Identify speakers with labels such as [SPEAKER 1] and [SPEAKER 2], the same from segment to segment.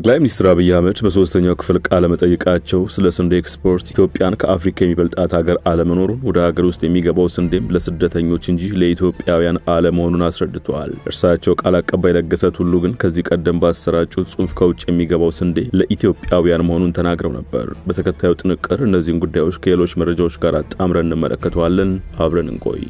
[SPEAKER 1] ጠቅላይ ሚኒስትር አብይ አህመድ በሶስተኛው ክፍል ቃለ መጠይቃቸው ስለ ስንዴ ኤክስፖርት ኢትዮጵያን ከአፍሪካ የሚበልጣት ሀገር አለመኖሩን ወደ ሀገር ውስጥ የሚገባው ስንዴም ለስደተኞች እንጂ ለኢትዮጵያውያን አለመሆኑን አስረድተዋል። እርሳቸው ቃል አቀባይ ለገሰ ቱሉ ግን ከዚህ ቀደም ባሰራጩት ጽሑፍ ከውጭ የሚገባው ስንዴ ለኢትዮጵያውያን መሆኑን ተናግረው ነበር። በተከታዩ ጥንቅር እነዚህን ጉዳዮች ከሌሎች መረጃዎች ጋር አጣምረን እንመለከተዋለን። አብረን እንቆይ።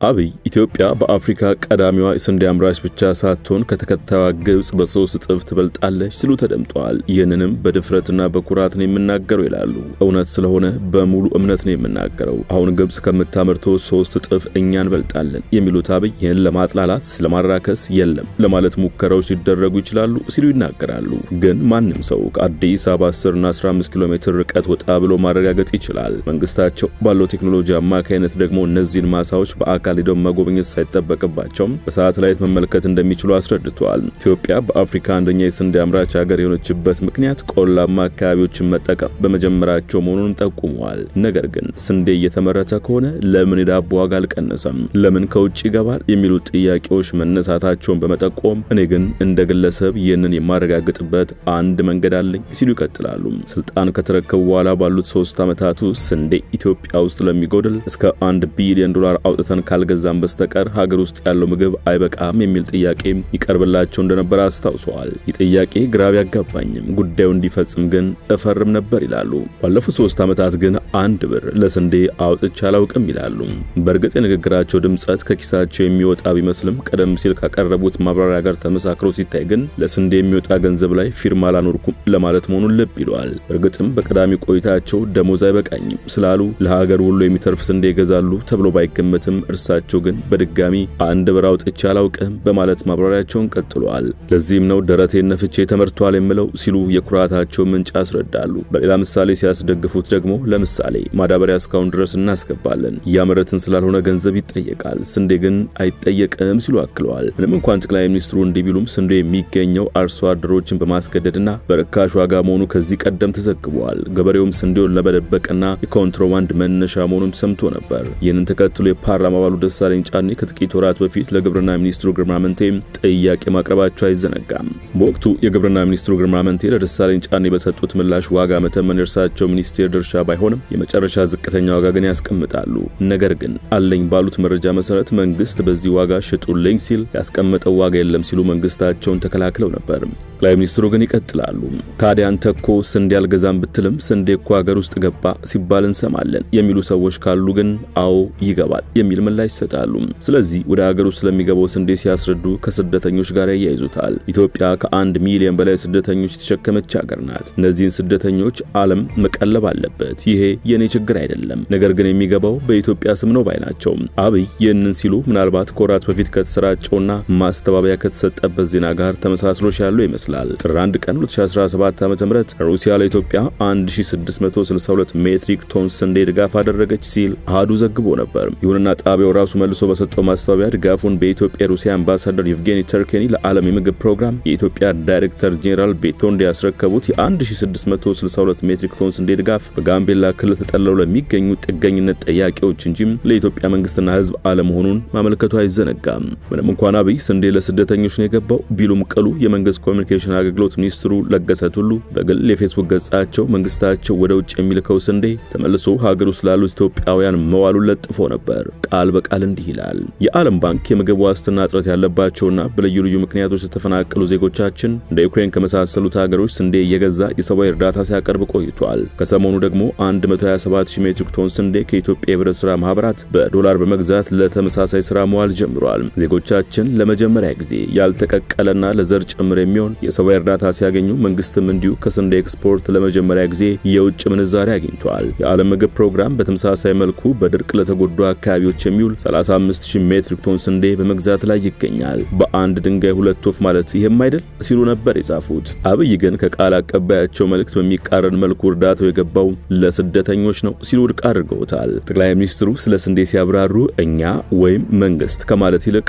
[SPEAKER 1] አብይ ኢትዮጵያ በአፍሪካ ቀዳሚዋ ስንዴ አምራች ብቻ ሳትሆን ከተከታዩዋ ግብጽ በ3 እጥፍ ትበልጣለች ሲሉ ተደምጠዋል። ይህንንም በድፍረትና በኩራት ነው የምናገረው ይላሉ። እውነት ስለሆነ በሙሉ እምነት ነው የምናገረው። አሁን ግብጽ ከምታመርተው 3 እጥፍ እኛ እንበልጣለን የሚሉት አብይ ይህን ለማጥላላት ለማራከስ የለም ለማለት ሙከራዎች ሊደረጉ ይችላሉ ሲሉ ይናገራሉ። ግን ማንም ሰው ከአዲስ አበባ 10 እና 15 ኪሎ ሜትር ርቀት ወጣ ብሎ ማረጋገጥ ይችላል። መንግስታቸው ባለው ቴክኖሎጂ አማካይነት ደግሞ እነዚህን ማሳዎች በአካል ሊደው መጎብኘት ሳይጠበቅባቸው በሳተላይት መመልከት እንደሚችሉ አስረድተዋል። ኢትዮጵያ በአፍሪካ አንደኛ የስንዴ አምራች ሀገር የሆነችበት ምክንያት ቆላማ አካባቢዎችን መጠቀም በመጀመራቸው መሆኑን ጠቁመዋል። ነገር ግን ስንዴ እየተመረተ ከሆነ ለምን የዳቦ ዋጋ አልቀነሰም? ለምን ከውጭ ይገባል? የሚሉ ጥያቄዎች መነሳታቸውን በመጠቆም እኔ ግን እንደ ግለሰብ ይህንን የማረጋግጥበት አንድ መንገድ አለኝ ሲሉ ይቀጥላሉ። ስልጣን ከተረከቡ በኋላ ባሉት 3 ዓመታት ስንዴ ኢትዮጵያ ውስጥ ለሚጎድል እስከ $1 ቢሊዮን አውጥተን ካልገዛም በስተቀር ሀገር ውስጥ ያለው ምግብ አይበቃም የሚል ጥያቄ ይቀርብላቸው እንደነበር አስታውሰዋል። ይህ ጥያቄ ግራ ቢያጋባኝም ጉዳዩ እንዲፈጽም ግን እፈርም ነበር ይላሉ። ባለፉት 3 ዓመታት ግን 1 ብር ለስንዴ አውጥቼ አላውቅም ይላሉ። በእርግጥ የንግግራቸው ድምጸት ከኪሳቸው የሚወጣ ቢመስልም ቀደም ሲል ካቀረቡት ማብራሪያ ጋር ተመሳክሮ ሲታይ ግን ለስንዴ የሚወጣ ገንዘብ ላይ ፊርማ አላኖርኩም ለማለት መሆኑን ልብ ይሏል። እርግጥም በቀዳሚ ቆይታቸው ደሞዝ አይበቃኝም ስላሉ ለሀገር ሁሉ የሚተርፍ ስንዴ ይገዛሉ ተብሎ ባይገመትም እርሳቸው ግን በድጋሚ 1 ብር አውጥቼ አላውቅም በማለት ማብራሪያቸውን ቀጥለዋል። ለዚህም ነው ደረቴን ነፍቼ ተመርቷል የምለው ሲሉ የኩራታቸው ምንጭ ያስረዳሉ። በሌላ ምሳሌ ሲያስደግፉት ደግሞ ለምሳሌ ማዳበሪያ እስካሁን ድረስ እናስገባለን፣ ያመረትን ስላልሆነ ገንዘብ ይጠየቃል፣ ስንዴ ግን አይጠየቅም ሲሉ አክለዋል። ምንም እንኳን ጠቅላይ ሚኒስትሩ እንዲቢሉም ስንዴ የሚገኘው አርሶ አደሮችን በማስገደድና በርካሽ ዋጋ መሆኑ ከዚህ ቀደም ተዘግቧል። ገበሬውም ስንዴውን ለመደበቅና የኮንትሮባንድ መነሻ መሆኑን ሰምቶ ነበር። ይህንን ተከትሎ የፓርላማ አባሉ ደሳለኝ ጫኔ ከጥቂት ወራት በፊት ለግብርና ሚኒስትሩ ግርማ መንቴ ጥያቄ ማቅረባቸው አይዘነጋም። በወቅቱ የግብርና ሚኒስትሩ ግርማ መንቴ ለደሳለኝ ጫኔ በሰጡት ምላሽ ዋጋ መተመን እርሳቸው ሚኒስቴር ድርሻ ባይሆንም የመጨረሻ ዝቅተኛ ዋጋ ግን ያስቀምጣሉ። ነገር ግን አለኝ ባሉት መረጃ መሰረት መንግስት በዚህ ዋጋ ሽጡልኝ ሲል ያስቀመጠው ዋጋ የለም ሲሉ መንግስታቸውን ተከላክለው ነበር። ጠቅላይ ሚኒስትሩ ግን ይቀጥላሉ። ታዲያ አንተ እኮ ስንዴ አልገዛም ብትልም ስንዴ እኮ ሀገር ውስጥ ገባ ሲባል እንሰማለን የሚሉ ሰዎች ካሉ ግን አዎ ይገባል የሚል ምላሽ ይሰጣሉ። ስለዚህ ወደ ሀገር ውስጥ ስለሚገባው ስንዴ ሲያስረዱ ከስደተኞች ጋር ያያይዙታል። ኢትዮጵያ ከ1 ሚሊዮን በላይ ስደተኞች የተሸከመች ሀገር ናት። እነዚህን ስደተኞች ዓለም መቀለብ አለበት። ይሄ የኔ ችግር አይደለም፣ ነገር ግን የሚገባው በኢትዮጵያ ስም ነው ባይ ናቸው። አብይ ይህንን ሲሉ ምናልባት ኮራት በፊት ከተሰራጨውና ማስተባበያ ከተሰጠበት ዜና ጋር ተመሳስሎሽ ያለው ይመስላል። ጥር 1 ቀን 2017 ዓ.ም ሩሲያ ለኢትዮጵያ 1662 ሜትሪክ ቶን ስንዴ ድጋፍ አደረገች ሲል አሃዱ ዘግቦ ነበር። ይሁንና ጣቢያው ራሱ መልሶ በሰጠው ማስተባበያ ድጋፉን በኢትዮጵያ ሩሲያ አምባሳደር የቭጌኒ ተርኬኒ ለዓለም የምግብ ፕሮግራም የኢትዮጵያ ዳይሬክተር ጄኔራል ቤቶንዲ ያስረከቡት የ1662 ሜትሪክ ቶን ስንዴ ድጋፍ በጋምቤላ ክልል ተጠልለው ለሚገኙ ጥገኝነት ጠያቂዎች እንጂ ለኢትዮጵያ መንግስትና ህዝብ አለመሆኑን ማመልከቱ አይዘነጋም። ምንም እንኳን አብይ ስንዴ ለስደተኞች ነው የገባው ቢሉም ቅሉ የመንግስት ኮሚኒኬሽን አገልግሎት ሚኒስትሩ ለገሰ ቱሉ በግል የፌስቡክ ገጻቸው መንግስታቸው ወደ ውጭ የሚልከው ስንዴ ተመልሶ ሀገር ውስጥ ላሉ ኢትዮጵያውያን መዋሉን ለጥፎ ነበር። ቃል በቃል እንዲህ ይላል። የዓለም ባንክ የምግብ ዋስትና እጥረት ያለባቸውና በልዩ ልዩ ምክንያቶች የተፈናቀሉ ዜጎቻችን እንደ ዩክሬን ከመሳሰሉት ሀገሮች ስንዴ እየገዛ የሰብአዊ እርዳታ ሲያቀርብ ቆይቷል። ከሰሞኑ ደግሞ 127,000 ሜትሪክ ቶን ስንዴ ከኢትዮጵያ የህብረት ስራ ማህበራት በዶላር በመግዛት ለተመሳሳይ ስራ መዋል ጀምሯል። ዜጎቻችን ለመጀመሪያ ጊዜ ያልተቀቀለና ለዘር ጭምር የሚሆን የሰብአዊ እርዳታ ሲያገኙ መንግስትም እንዲሁ ከስንዴ ኤክስፖርት ለመጀመሪያ ጊዜ የውጭ ምንዛሪ አግኝቷል። የዓለም ምግብ ፕሮግራም በተመሳሳይ መልኩ በድርቅ ለተጎዱ አካባቢዎች የሚውል 35,000 ሜትሪክ ቶን ስንዴ በመግዛት ላይ ይገኛል። በአንድ ድንጋይ ሁለት ወፍ ማለት ይሄም አይደል ሲሉ ነበር የጻፉት። አብይ ግን ከቃል አቀባያቸው መልእክት በሚቃረን መልኩ እርዳታው የገባው ለስደተኞች ነው ሲሉ ውድቅ አድርገውታል። ጠቅላይ ሚኒስትሩ ስለ ስንዴ ሲያብራሩ እኛ ወይም መንግስት ከማለት ይልቅ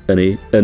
[SPEAKER 1] እኔ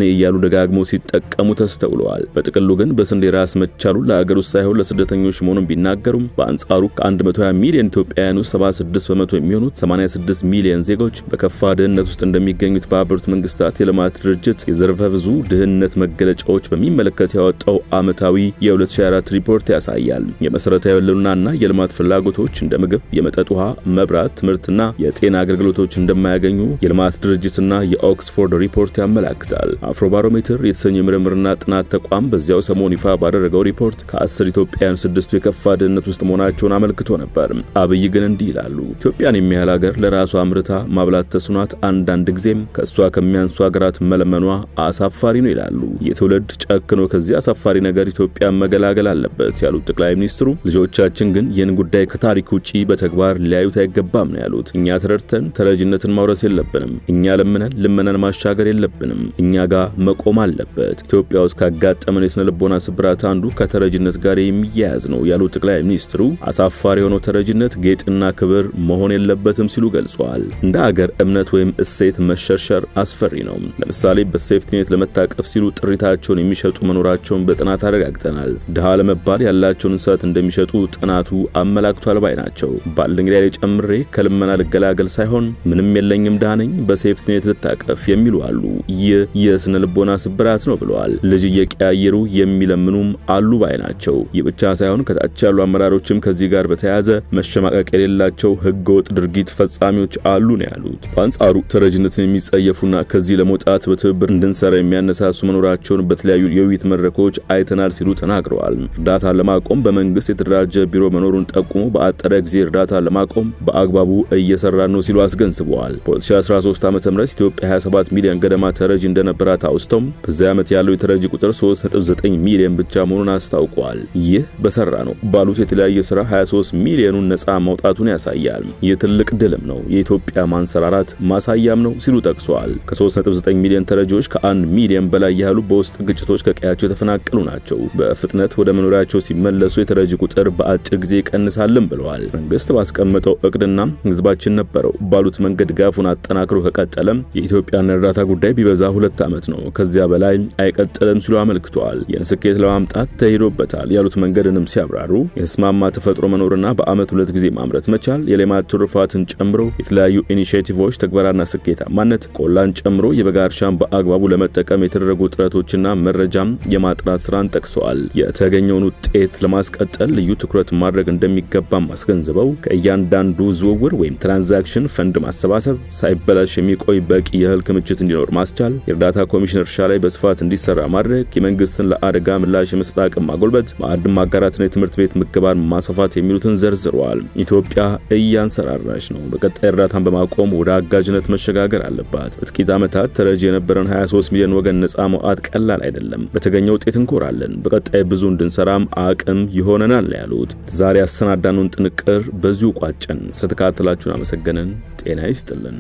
[SPEAKER 1] እያሉ ደጋግመው ሲጠቀሙ ተስተውለዋል። በጥቅሉ ግን በስንዴ ራስ መቻሉ ለሀገር ውስጥ ሳይሆን ለስደተኞች መሆኑን ቢናገሩም በአንጻሩ ከ120 ሚሊዮን ኢትዮጵያውያን 76% የሚሆኑት 86 ሚሊዮን ዜጎች በከፋ ድህነት ውስጥ እንደሚገኙት በአበሩት መንግስታት የልማት ድርጅት የዘርፈ ብዙ ድህነት መገለጫዎች በሚመለከት ያወጣው ዓመታዊ የ2024 ሪፖርት ያሳያል። የመሰረታዊ ህልውናና የልማት ፍላጎቶች እንደ ምግብ፣ የመጠጥ ውሃ፣ መብራት፣ ትምህርትና የጤና አገልግሎቶች እንደማያገኙ የልማት ድርጅትና የኦክስፎርድ ሪፖርት ያመለክታል። አፍሮባሮሜትር የተሰኘው ምርምርና ጥናት ተቋም በዚያው ሰሞን ይፋ ባደረገው ሪፖርት ከ10 ኢትዮጵያውያን 6ቱ የከፋ ድህነት ውስጥ መሆናቸውን አመልክቶ ነበር። አብይ ግን እንዲህ ይላሉ። ኢትዮጵያን የሚያህል ሀገር ለራሷ አምርታ ማብላት ተስኗት አንዳንድ ጊዜም ከሷ ከሚያንሱ ሀገራት መለመኗ አሳፋሪ ነው ይላሉ። የትውልድ ጨክኖ ከዚህ አሳፋሪ ነገር ኢትዮጵያ መገላገል አለበት ያሉት ጠቅላይ ሚኒስትሩ ልጆቻችን ግን ይህን ጉዳይ ከታሪክ ውጪ በተግባር ሊያዩት አይገባም ነው ያሉት። እኛ ተረድተን ተረጅነትን ማውረስ የለብንም። እኛ ለምነን ልመናን ማሻገር የለብንም። እኛ ጋር መቆም አለበት። ኢትዮጵያ ውስጥ ካጋጠመን የስነ ልቦና ስብራት አንዱ ከተረጅነት ጋር የሚያያዝ ነው ያሉት ጠቅላይ ሚኒስትሩ አሳፋሪ የሆነው ተረጅነት ጌጥና ክብር መሆን የለበትም ሲሉ ገልጸዋል። እንደ ሀገር እምነት ወይም እሴት መሸርሸር አስፈሪ ነው። ለምሳሌ በሴፍቲኔት ለመታቀፍ ሲሉ ጥሪታቸውን የሚሸጡ መኖራቸውን በጥናት አረጋግጠናል። ድሃ ለመባል ያላቸውን እንሰት እንደሚሸጡ ጥናቱ አመላክቷል ባይ ናቸው። ባለኝ ላይ ጨምሬ ከልመና ልገላገል ሳይሆን ምንም የለኝም ዳነኝ በሴፍቲኔት ልታቀፍ የሚሉ አሉ። ይህ የስነ ልቦና ስብራት ነው ብለዋል። ልጅ እየቀያየሩ የሚለምኑም አሉ ባይ ናቸው። ይህ ብቻ ሳይሆን ከታች ያሉ አመራሮችም ከዚህ ጋር በተያያዘ መሸማቀቅ የሌላቸው ህገወጥ ድርጊት ፈጻሚዎች አሉ ነው ያሉት። በአንጻሩ ተረጅነትን የሚጸየፉና ከዚህ ለመውጣት በትብብር እንድንሰራ የሚያነሳሱ መኖራቸውን በተለያዩ የውይይት መድረኮች አይተናል ሲሉ ተናግረዋል። እርዳታ ለማቆም በመንግስት የተደራጀ ቢሮ መኖሩን ጠቁሞ በአጠረ ጊዜ እርዳታ ለማቆም በአግባቡ እየሰራ ነው ሲሉ አስገንዝበዋል። በ2013 ዓ.ም ኢትዮጵያ 27 ሚሊዮን ገደማ ተረጂ እንደነበራት አውስተው በዚህ ዓመት ያለው የተረጂ ቁጥር 3.9 ሚሊዮን ብቻ መሆኑን አስታውቀዋል። ይህ በሰራ ነው ባሉት የተለያየ ስራ 23 ሚሊዮኑን ነፃ ማውጣቱን ያሳያል። ይህ ትልቅ ድልም ነው፣ የኢትዮጵያ ማንሰራራት ማሳያም ነው ሲሉ ጠቅሰዋል። ከ3.9 ሚሊዮን ተረጂዎች ከ1 ሚሊዮን በላይ ያሉ በውስጥ ግጭቶች ከቀያቸው የተፈናቀሉ ናቸው። በፍጥነት ወደ መኖሪያቸው ሲመለሱ የተረጂ ቁጥር በአጭር ጊዜ ይቀንሳልም ብለዋል። መንግስት ባስቀመጠው እቅድና ህዝባችን ነበረው ባሉት መንገድ ጋፉን አጠናክሮ ከቀጠለም የኢትዮጵያን እርዳታ ጉዳይ ቢበዛ 2 ዓመት ነው፣ ከዚያ በላይ አይቀጥልም ሲሉ አመልክተዋል። የንስኬት ለማምጣት ተሄዶበታል ያሉት መንገድንም ሲያብራሩ የስማማ ተፈጥሮ መኖርና በአመት 2 ጊዜ ማምረት መቻል የሌማት ትሩፋትን ጨምሮ የተለያዩ ኢኒሺዬቲቮች ተግባራና ስኬታማነት ቆላን ጨምሮ የበጋ እርሻን በአግባቡ ለመጠቀም የተደረጉ ጥረቶችና መረጃም የማጥራት ስራን ጠቅሰዋል። የተገኘውን ውጤት ለማስቀጠል ልዩ ትኩረት ማድረግ እንደሚገባም አስገንዝበው ከእያንዳንዱ ዝውውር ወይም ትራንዛክሽን ፈንድ ማሰባሰብ ሳይበላሽ የሚቆይ በቂ የእህል ክምችት እንዲኖር ማስቻል፣ የእርዳታ ኮሚሽን እርሻ ላይ በስፋት እንዲሰራ ማድረግ፣ የመንግስትን ለአደጋ ምላሽ የመስጠት አቅም ማጎልበት፣ ማዕድን ማጋራትና የትምህርት ቤት ምገባን ማስፋፋት የሚሉትን ዘርዝረዋል። ኢትዮጵያ እያንሰራራች ነው። በቀጣይ እርዳታን በማቆም ወደ አጋዥነት መሸጋገር አለባት። በጥቂት ዓመታት ተረጂ የነበረን 23 ሚሊዮን ወገን ነፃ ማውጣት ቀላል አይደለም። በተገኘው ውጤት እንኮራለን። በቀጣይ ብዙ እንድንሰራም አቅም ይሆነናል ያሉት። ዛሬ አሰናዳኑን ጥንቅር በዚሁ ቋጨን። ስለተከታተላችሁን አመሰግነን። ጤና ይስጥልን።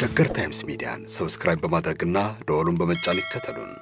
[SPEAKER 2] ሸገር ታይምስ ሚዲያን ሰብስክራይብ በማድረግና ደወሉን በመጫን ይከተሉን።